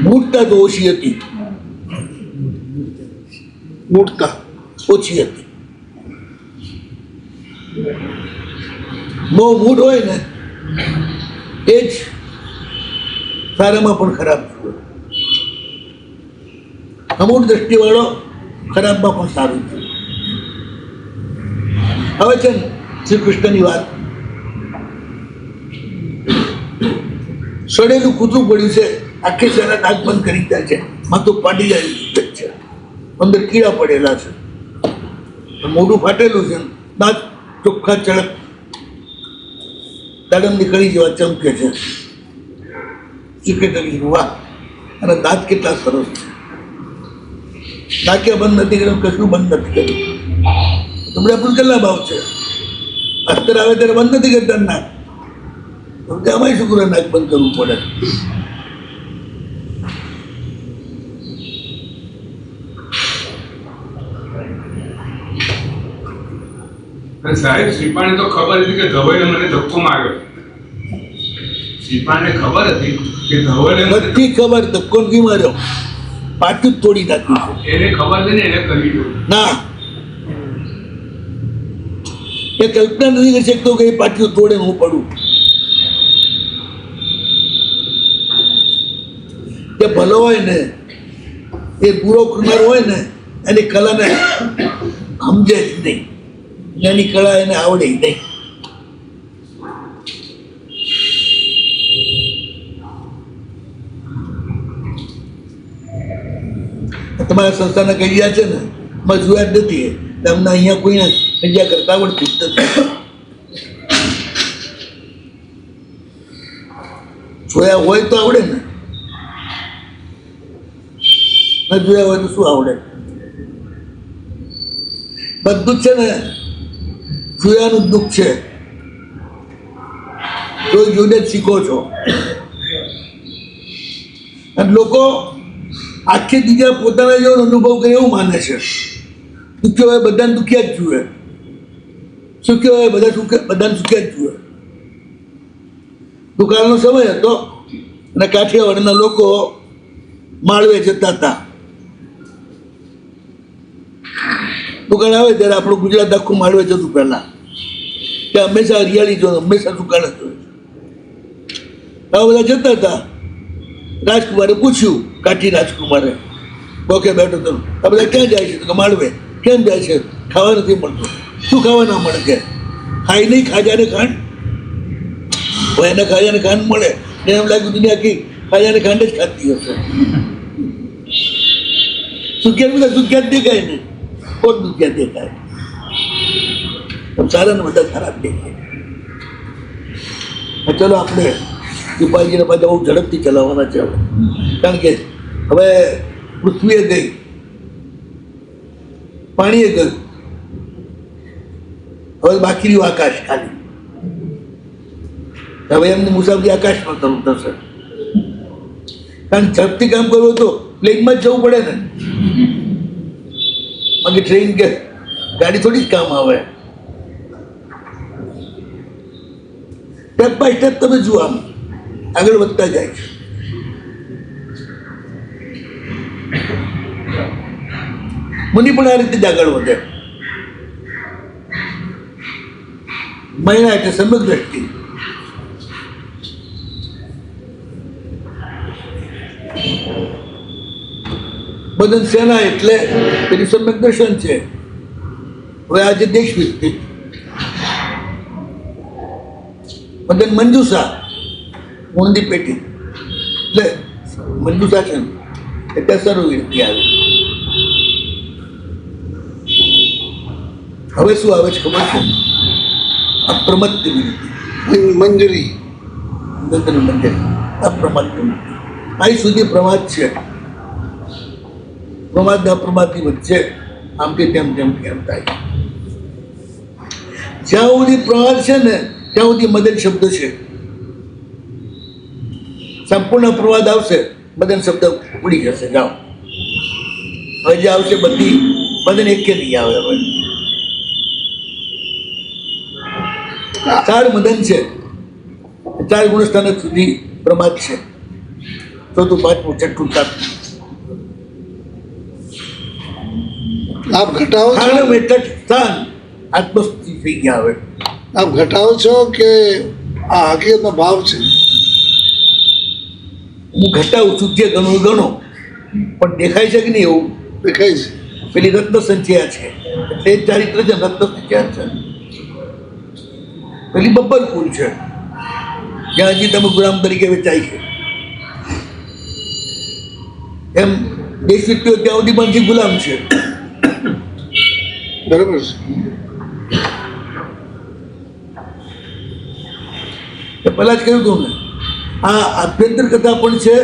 મૂર્તતા તો ઓછી હતી, મૂર્ખતા ઓછી હતી. બહુ મૂળ હોય ને એ જ સારામાં પણ ખરાબ છે. અમુક દ્રષ્ટિવાળો ખરાબમાં પણ સારું છે. હવે છે ને શ્રી કૃષ્ણની વાત, સડેલું કૂતરું પડ્યું છે, આખી સારા નાક બંધ કરી ગયા છે, માથું પાડી જાય છે, અંદર કીડા પડેલા છે, મોઢું ફાટેલું છે, દાંત ચોખ્ખા ચડક દાડમની કળી જેવા ચમકે છે. ચીકણી વાહ, અને દાંત કેટલા સરસ છે. નાકે બંધ નથી કર્યું, કશું બંધ નથી કર્યું. તમને પણ કેટલા ભાવ છે. અસ્તર આવે ત્યારે બંધ નથી કરતા નાક, અમારી શું કરે નાક બંધ કરવું પડે. સાહેબ, શ્રીપાને તો ખબર હતી કે ધવલે મને ધક્કો માર્યો. શ્રીપાને ખબર હતી કે ધવલે બધી ખબર, ધક્કો નથી માર્યો, પાટું જ તોડી નાખ્યું છે. એને ખબર છે ને એને કરી દઉં. ના, એ કલ્પના નથી કરી શકતો કે એ પાટિયું તોડે હું પડું. જે ભલો હોય ને, એ પૂરો કરનાર હોય ને, એની કલાને સમજે જ નહીં, એની કળા એને આવડે જ નહીં. તમારા સંસ્થાના કડિયા છે ને, એમાં જોયા જ નથી. તમને અહીંયા કોઈને કડિયા કરતા આવડતું જ નથી. જોયા હોય તો આવડે ને, ન જોયા હોય તો શું આવડે. બધું જ છે ને જોયાનું દુઃખ છે. જોઈને જ શીખો છો. અને લોકો આખી બીજા પોતાના જેવો અનુભવ કરે એવું માને છે. દુખ્યો હોય બધાને દુખ્યા જ જુએ, સુખ્યો હોય બધાને સુખ્યા જ જુએ. દુકાળનો સમય હતો અને કાઠિયાવાડના લોકો માળવે જતા હતા. દુકાળ આવે ત્યારે આપણું ગુજરાત આખું માળવે જતું પહેલા, ત્યાં હંમેશા હરિયાળી જો, હંમેશા દુકાળ જ હોય. આવા બધા જતા હતા. રાજકુમારે પૂછ્યું, કાઠી રાજકુમારે, બોકે બેઠો તો, આ બધા ક્યાં જાય છે? તો માળવે. કેમ જાય છે? ખાવા નથી મળતું. શું ખાવા ના મળે? કે ખાઈ નહીં, ખાજાને ખાંડ હોય, એને ખાજાને ખાંડ મળે. એમ લાગ્યું દુનિયા આખી ખાજાને ખાંડ જ ખાતી હશે. સુખ્યા બધા સુખ્યા જ દેખાય ને, કોણ દુખ્યા દેખાય? સારા ને બધા ખરાબ દેખાય. ચલો આપણે ઉપાયજીને પાછા બહુ ઝડપથી ચલાવવાના છે હવે, કારણ કે હવે પૃથ્વીએ ગઈ, પાણીએ ગયું, હવે બાકી રહ્યું આકાશ ખાલી. હવે એમની મુસાફરી આકાશમાં કરવું થશે, કારણ કે ઝડપથી કામ કરવું તો પ્લેનમાં જ જવું પડે ને. બાકી ટ્રેન કે ગાડી થોડી જ કામ આવે. સ્ટેપ બાય સ્ટેપ તમે જુઓ, આમ આગળ વધતા જાય છે. મુનિ પણ આ રીતે જ આગળ વધે. મહિના એટલે સમગ્ર દ્રષ્ટિ. બદન સેના એટલે તેની સમ્યક દર્શન છે. હવે આજે દેશ વિકસિત. બદન મંજુસા, ઊંધી પેટી એટલે મંજુસા છે એટલે સર્વવિરતિ આવી. હવે શું આવે છે ખબર છે? અપ્રમત્ત વિરતિ, મંજરી, મંજરી, અપ્રમત્ત વિરતિ. અહીં સુધી પ્રમાદ છે. પ્રમાદ ને અપ્રમાદની વચ્ચે આમથી તેમ તેમ કેમ થાય. જ્યાં સુધી પ્રમાદ છે ને ત્યાં સુધી મદન શબ્દ છે. સંપૂર્ણ પ્રવાદ આવશે, મદન શબ્દ ઉડી જશે. જાઓ, હવે જે આવશે બધી મદન એક કે નહીં આવે. હવે ચાર મદન છે, ચાર ગુણસ્થાનક સુધી પ્રમાદ છે, ચોથું પાંચમું છઠ્ઠું સાતમું. આપ ઘટાવો છો, ખાણમ એટલે સ્થાન આત્મસ્થિતિ થઈ ગયા. હવે આપ ઘટાવો છો કે આ હકીકતનો ભાવ છે? હું ઘટાવું છું, જે ગણું એ ગણો, પણ દેખાય છે કે નહીં એવું? દેખાય છે. પેલી રત્ન સંચયા છે, એટલે જ ચારિત્ર છે, રત્ન સંચયા છે. પેલી બબ્બર ફૂલ છે, જ્યાં હજી તમે ગુલામ તરીકે વેચાય છે. એમ દેશ વ્યક્તિઓ ત્યાં સુધી પણ હજી ગુલામ છે. બરાબર છે. એ પહેલા જ કહ્યું હતું ને, આ આભ્યંતર કથા પણ છે,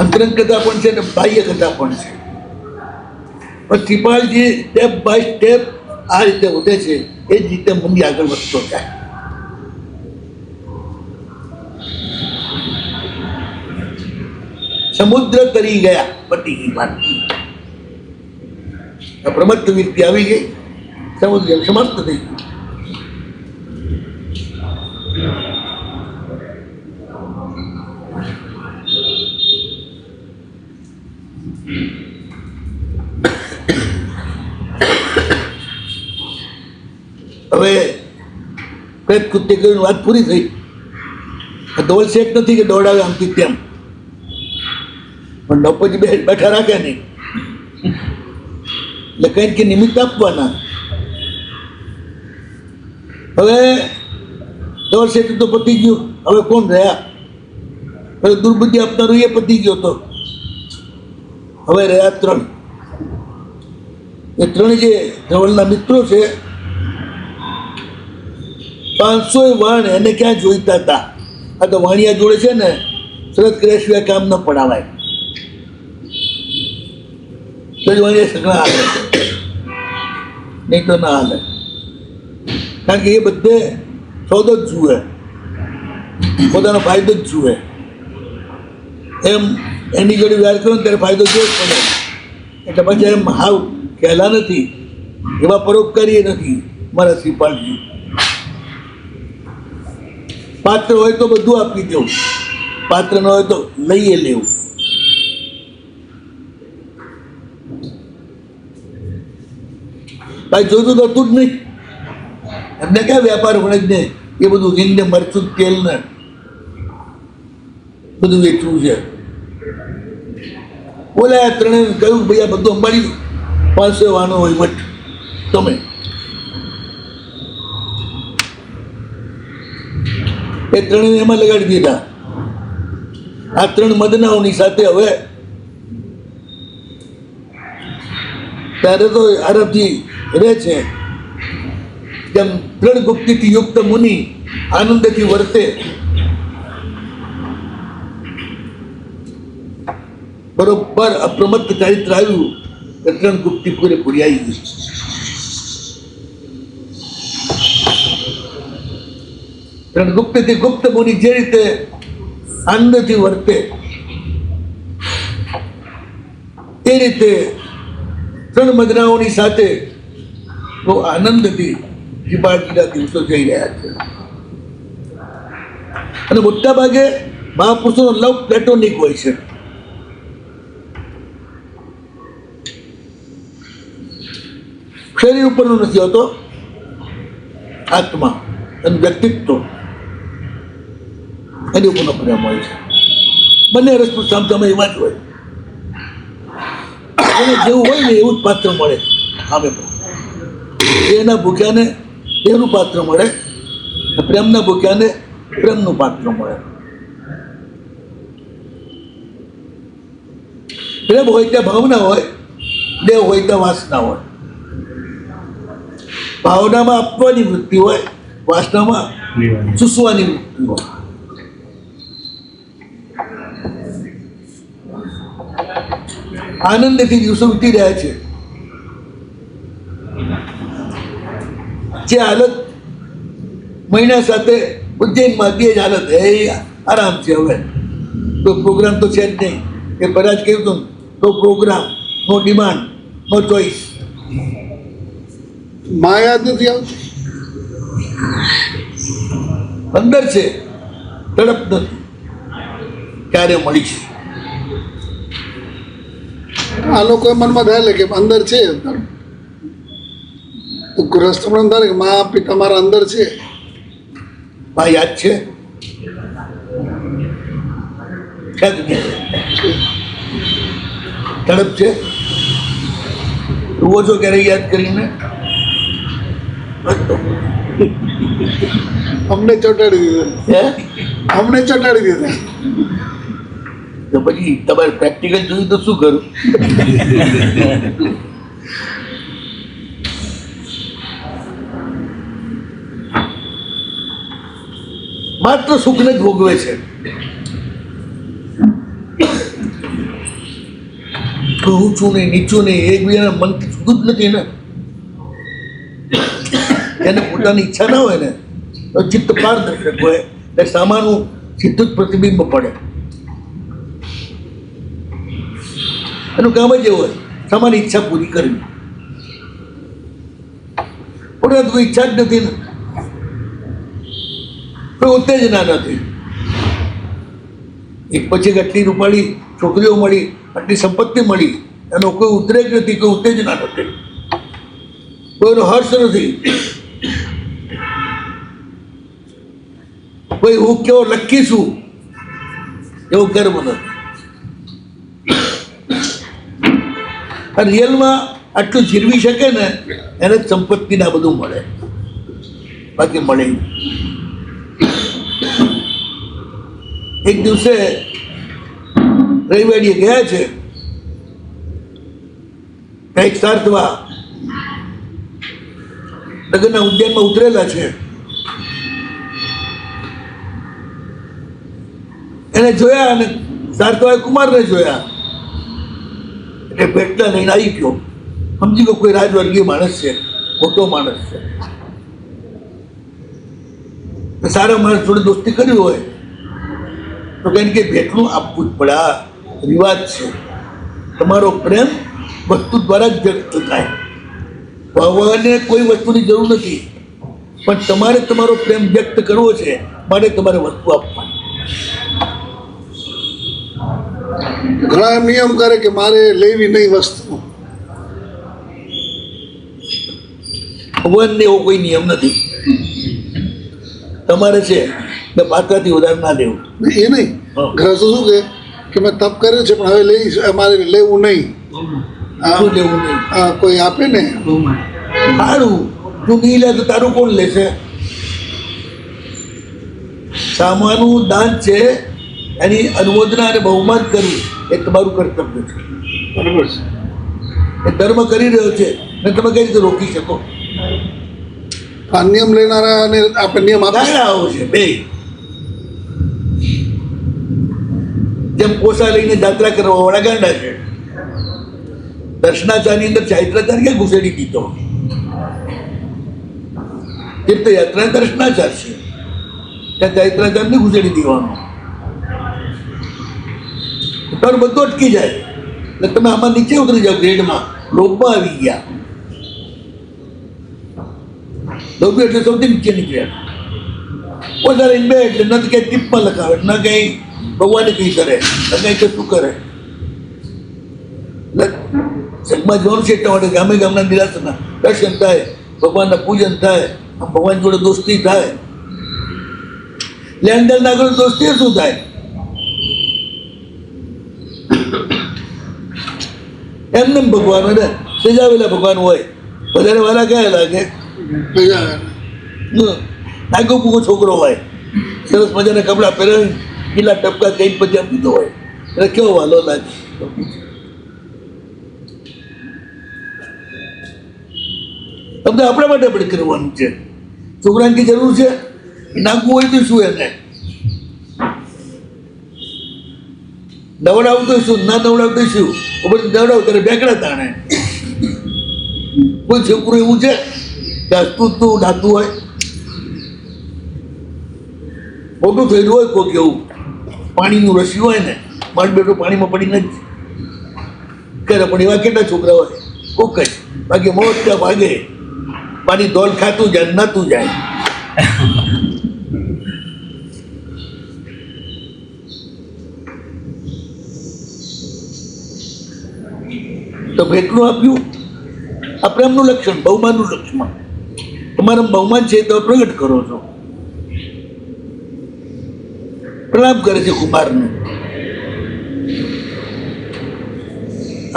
અંતરંગ કથા પણ છે, ને બાહ્ય કથા પણ છે. પણ ત્રિપાળજી સ્ટેપ બાય સ્ટેપ આ રીતે વધે છે, એ જ રીતે મંદિર આગળ વધતો જાય. સમુદ્ર તરી ગયા, પતી ગઈ વાત. પ્રમત્ત વૃત્તિ આવી ગઈ, સમુદ્ર સમાપ્ત થઈ ગયું. હવે પ્રેત કૃત્ય કરીને વાત પૂરી થઈ. ધોલ શેઠ નથી કે દોડાવે આમથી તેમ, પણ નપોજી બેઠા રાખે નહીં, એટલે કંઈક કે નિમિત્ત આપવાના. હવે ધોલ શેઠ તો પતી ગયું, હવે કોણ રહ્યા? હવે દુર્બુદ્ધિ આપનારું એ પતી ગયો તો હવે રહ્યા ત્રણ. એ ત્રણ જે ધવલના મિત્રો છે, 500 વાણ એને ક્યાં જોઈતા હતા? આ તો વાણિયા જોડે છે ને, શરત કર્યા સિવાય કામ ન પડાવાય. તો જ વાણિયા સગડા હાલે, નહીં તો ના હાલે. કારણ કે એ બધે સોદો જ જુએ, પોતાનો ફાયદો જ જુએ. એમ એની જોડે વ્યાર કરો ને ત્યારે ફાયદો જોવો જ પડે. એટલે પછી એમ હાવ કહેલા નથી, એવા પરોપકારી નથી મારા શ્રીપાલજી. પાત્ર હોય તો બધું આપી દેવું, પાત્ર ન હોય તો લઈએ લેવું. ભાઈ જોતું તો હતું જ નહીં. એમને ક્યાં વ્યાપાર ભણે જ ને એ બધું ઘી ને મરચું તેલ ને બધું વેચવું છે. બોલ્યા ત્રણે કહ્યું ભાઈ આ બધું અંબાડી 500 વાનો હોય મઠ તમે. એ ત્રણેય એમાં લગાડી દીધા. આ ત્રણ મદનાઓની સાથે હવે ત્યારે તો આરબથી રહે છે, જેમ ત્રણ ગુપ્તિથી યુક્ત મુનિ આનંદથી વર્તે, બરોબર અપ્રમત્ત ચારિત્ર આવ્યું, ત્રણ ગુપ્તિ પૂરેપૂરી આવી ગઈ. ત્રણ ગુપ્તથી ગુપ્ત મુનિ જે રીતે આનંદથી વર્તે, એ રીતે ત્રણ મદનાઓની સાથે બહુ આનંદથી ત્રિપાળજીના દિવસો જઈ રહ્યા છે. અને મોટા ભાગે મહાપુરુષોનો લવ પ્લેટોનિક હોય છે. શરીર ઉપરનો નથી હોતો, આત્મા અને વ્યક્તિત્વ એની ઉપરનો પ્રેમ હોય છે. બંને રસપ્રદ સામસામે એવા જ હોય. એને જેવું હોય ને એવું જ પાત્ર મળે. સામે એના ભૂખ્યાને દેહનું પાત્ર મળે, પ્રેમના ભૂખ્યાને પ્રેમનું પાત્ર મળે. પ્રેમ હોય ત્યાં ભાવના હોય, દેહ હોય ત્યાં વાસના હોય. ભાવનામાં આપવાની વૃત્તિ હોય, વાસનામાં ચૂસવાની વૃત્તિ હોય. આનંદથી દિવસો વીતી રહ્યા છે. જે હાલત મહિના સાથે ઉજ્જૈનમાં હતી એ જ હાલત, એ આરામ છે. હવે તો પ્રોગ્રામ તો છે જ નહીં. એ પહેલાં જ કહ્યું હતું, તો પ્રોગ્રામ, નો ડિમાન્ડ, નો ચોઈસ. માં યાદ નથી આવતી. અંદર છે, તડપ નથી ક્યારે મળી છે. આ લોકો મનમાં થાય લે કે અંદર છે, ગ્રસ્તમાં થાય કે મા પિતા મારા અંદર છે. માં યાદ છે ખ્યાત નહીં છે, તડપ છે. રૂવો છો ક્યારે યાદ કરીને? અમને ચોંટાડી દીધા, હે? અમને ચોંટાડી દીધા. તો પછી તમારે પ્રેક્ટિકલ જોયું તો શું કરું? માત્ર સુખને જ ભોગવે છે. કોઈ ઊંચું નહીં નીચું નહીં, એકબીજાના મનથી જુદું જ નથી ને. એને પોતાની ઈચ્છા ના હોય ને તો ચિત્ત પારદર્શક હોય એટલે સામાનું સીધું જ પ્રતિબિંબ પડે. એનું કામ જ એવું હોય, સામાની ઈચ્છા પૂરી કરવી. પણ કોઈ ઈચ્છા જ નથી ને, કોઈ ઉત્તેજના નથી. એક પછી આટલી રૂપાળી છોકરીઓ મળી, આટલી સંપત્તિ મળી, એનો કોઈ ઉદ્રેક નથી, કોઈ ઉત્તેજના નથી, કોઈનો હર્ષ નથી, કોઈ હું કેવો લખી છું એવો ગર્વ નથી. રિયલમાં આટલું જીરવી શકે ને એને જ સંપત્તિના બધું મળે, બાકી મળે નહીં. એક દિવસે રવિવાડીએ ગયા છે, કંઈક સાર્થવા નગરના ઉદ્યાનમાં ઉતરેલા છે. એને જોયા અને સાર્થવાએ કુમારને જોયા એટલે ભેટના લઈને આવી ગયો. સમજી ગયો કોઈ રાજવર્ગીય માણસ છે, ખોટો માણસ છે. સારા માણસ જોડે દોસ્તી કરવી હોય તો કારણ કે ભેટનું આપવું જ પડે. આ રિવાજ છે. તમારો પ્રેમ વસ્તુ દ્વારા જ વ્યક્ત થાય. ભગવાનને કોઈ વસ્તુની જરૂર નથી, પણ તમારે તમારો પ્રેમ વ્યક્ત કરવો છે માટે તમારે વસ્તુ આપવાની. ઘણા એમ નિયમ કરે કે મારે લેવી નહીં વસ્તુ. ભગવાનને એવો કોઈ નિયમ નથી. તમારે છે કે પાત્રથી વધારે ના લેવું. એ નહીં, ગ્રસ્તો શું કે મેં તપ કર્યું છે પણ હવે લઈશ, મારે લેવું નહીં. શું લેવું નહીં? કોઈ આપે ને સારું, તું નહીં લે તો તારું કોણ લેશે? સામાનું દાન છે, એની અનુમોદના અને બહુમાન કરવું એ તમારું કર્તવ્ય છે. બરાબર છે. એ ધર્મ કરી રહ્યો છે ને તમે કઈ રીતે રોકી શકો? આ નિયમ લેનારા અને આપણે નિયમ આપે ગાયડાઓ છે બે. જેમ કોસા લઈને જાત્રા કરવા વાળા ગાંડા છે. દર્શનાચારની અંદર ચારિત્રાચાર ક્યાં ઘુસેડી દીધો? તીર્થયાત્રા દર્શનાચાર છે, ત્યાં ચારિત્રાચાર ને ઘુસેડી દેવાનો. તારું બધું અટકી જાય એટલે તમે આમાં નીચે ઉતરી જાઓ, ગ્રેડમાં લોભમાં આવી ગયા. લોભી એટલે સૌથી નીચે નીકળ્યા. વધારે બે એટલે ન તો ક્યાંય ટીપમાં લખાવે, ન કંઈ ભગવાને કંઈ કરે, ન કંઈ કશું કરે. એટલે સંઘમાં જવાનું છે એટલા માટે ગામે ગામના નિરાશના દર્શન થાય, ભગવાનના પૂજન થાય, ભગવાન જોડે દોસ્તી થાય. લેન્ડર ના આગળ દોસ્તી શું થાય? એમને ભગવાન હોય ને, સજાવેલા ભગવાન હોય. વધારે વાલા કયા લાગે? નાગો પૂગો છોકરો હોય, સરસ મજાના કપડાં પહેરે, ગીલા ટપકા કઈ પછી આપીતો હોય, એટલે કેવો વાલો લાગે? તમને આપણા માટે આપણે કરવાનું છે. છોકરાની જરૂર છે, નાખવું હોય તો શું એને નવડાવતો શું, ના નવડાવતો શું? નવડાવ ત્યારે બેકડા તાણે. કોઈ છોકરું એવું છે કે હસતું ડાતું હોય, મોટું થયેલું હોય, કોઈક એવું પાણીનું રસી હોય ને, માર બેટો પાણીમાં પડીને જ કરે. પણ એવા કેટલા છોકરા હોય? કોક જ. બાકી મોટા ભાગે પાણી ધોલ ખાતું જાય નાતું જાય. તો ભેટનું આપ્યું આ પ્રેમનું લક્ષણ, બહુમાનનું લક્ષણ. તમારા બહુમાન છે તો પ્રગટ કરો છો. પ્રણામ કરે છે કુમારને.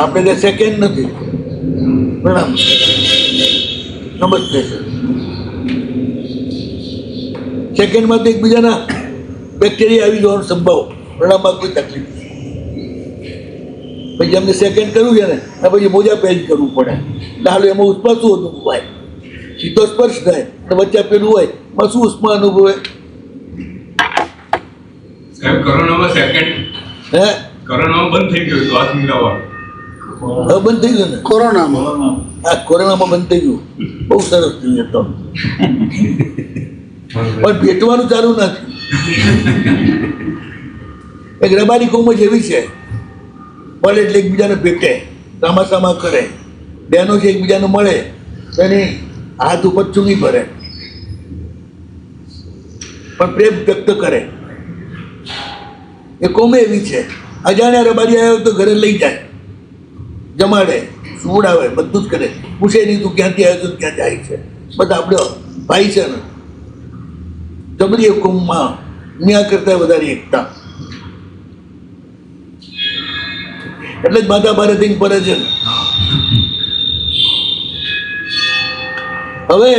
આપણે કઈ સેકન્ડ નથી. પ્રણામ નમસ્તે છે. સેકન્ડમાં તો એકબીજાના બેક્ટેરિયા આવી જવાનો સંભવ. પ્રણામમાં કોઈ તકલીફ નહીં. પછી અમને સેકન્ડ કરવું છે ને પછી મોજા પહેરી કરવું પડે. હાલો એમાં ઉષ્મા શું અનુભવાય? સીધો સ્પર્શ થાય અને વચ્ચે પેલું હોય એમાં શું ઉષ્મા અનુભવે? સાહેબ કોરોનામાં સેકન્ડ હે કોરોનામાં બંધ થઈ ગયું હતું હાથ મિલાવવાનું. હવે બંધ થઈ ગયું ને? કોરોનામાં આ કોરોનામાં બંધ થઈ ગયું. બહુ સરસ થયું એ તો. પણ ભેટવાનું ચાલુ નથી. એક રબારી કોમ જ એવી છે, મળે એટલે એકબીજાને ભેટે, સામા કરે. બહેનો છે એકબીજાને મળે તો એની હાથ ઉપર ચૂમી ભરે, પણ પ્રેમ વ્યક્ત કરે. એ કોમે એવી છે. અજાણ્યા રબારી આવ્યો તો ઘરે લઈ જાય, જમાડે, સુવડાવે, બધું જ કરે. પૂછે નહીં તું ક્યાંથી આવ્યો તો ક્યાં જાય છે. બધા આપણે ભાઈ છે ને. જબરી કોમમાં દુનિયા કરતા વધારે એકતા. એટલે જ માતા ભારે થઈને પડે છે. હવે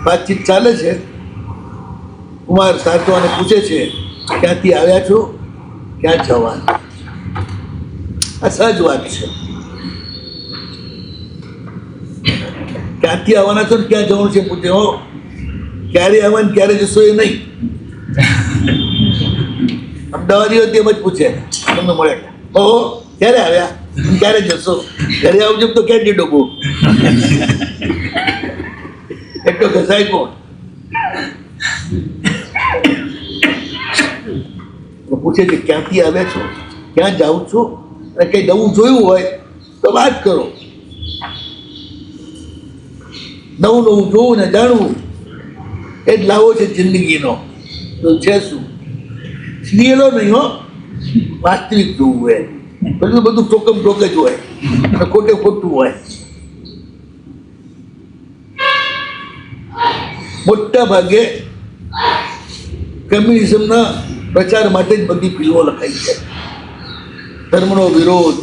વાતચીત ચાલે છે. કુમાર સાચવાને પૂછે છે ક્યાંથી આવ્યા છો, ક્યાં જવાનું? આ સહજ વાત છે. ક્યાંથી આવવાના છો ને ક્યાં જવાનું છે પૂછે. હો ક્યારે આવવાનું ક્યારે જશો એ નહીં. અમદાવાદીઓ તેમ જ પૂછે તમને મળે. ઓહો ક્યારે આવ્યા, ક્યારે જશો? ઘરે આવજો તો ક્યાં ડેડો બહુ એટલો ઘસાય કોણ? પૂછે છે ક્યાંથી આવ્યા છો, ક્યાં જાઓ છો, અને કંઈ નવું જોયું હોય તો વાત કરો. નવું જોવું ને જાણવું એ જ લાવો છે જિંદગીનો. તો છે શું? સિરિયલો નહીં હો, વાસ્તવિક જોવું હોય. બધું ટોકમ ટોક જ હોય અને ખોટે ખોટું હોય. મોટા ભાગે કમ્યુનિઝમના પ્રચાર માટે જ બધી ફિલ્મો લખાઈ છે. ધર્મનો વિરોધ,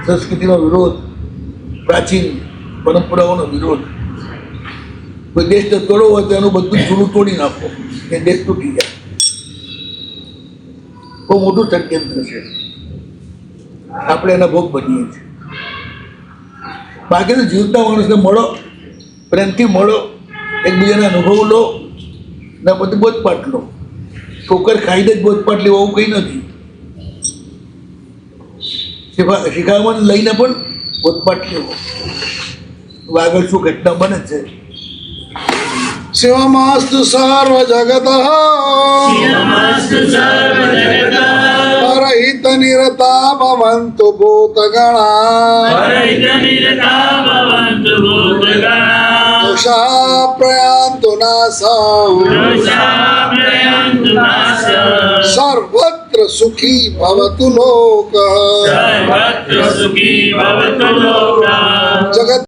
સંસ્કૃતિનો વિરોધ, પ્રાચીન પરંપરાઓનો વિરોધ. કોઈ દેશને તોડવો હોય તો એનું બધું જૂનું તોડી નાખો, એ દેશ તૂટી જાય. બહુ મોટું ષડયંત્ર છે. આપણે એના ભોગ બનીએ છીએ. બાકી તો જીવતા માણસને મળો, પ્રેમથી મળો, એકબીજાના અનુભવ લો ને બધું બોધપાઠ લો. ઠોકર ખાઈને જ બોધપાઠ લેવો એવું કંઈ નથી. શીખાવવાનું લઈને પણ બોધપાઠ લેવો. આગળ શું ઘટના બને છે. શિવમાસ્તુ સર્વ જગત પરહિત નિરતા ભવંતુ ભૂતગણા દોષા પ્રયાન્તુ નાસં સર્વત્ર સુખી ભવતુ લોક જગત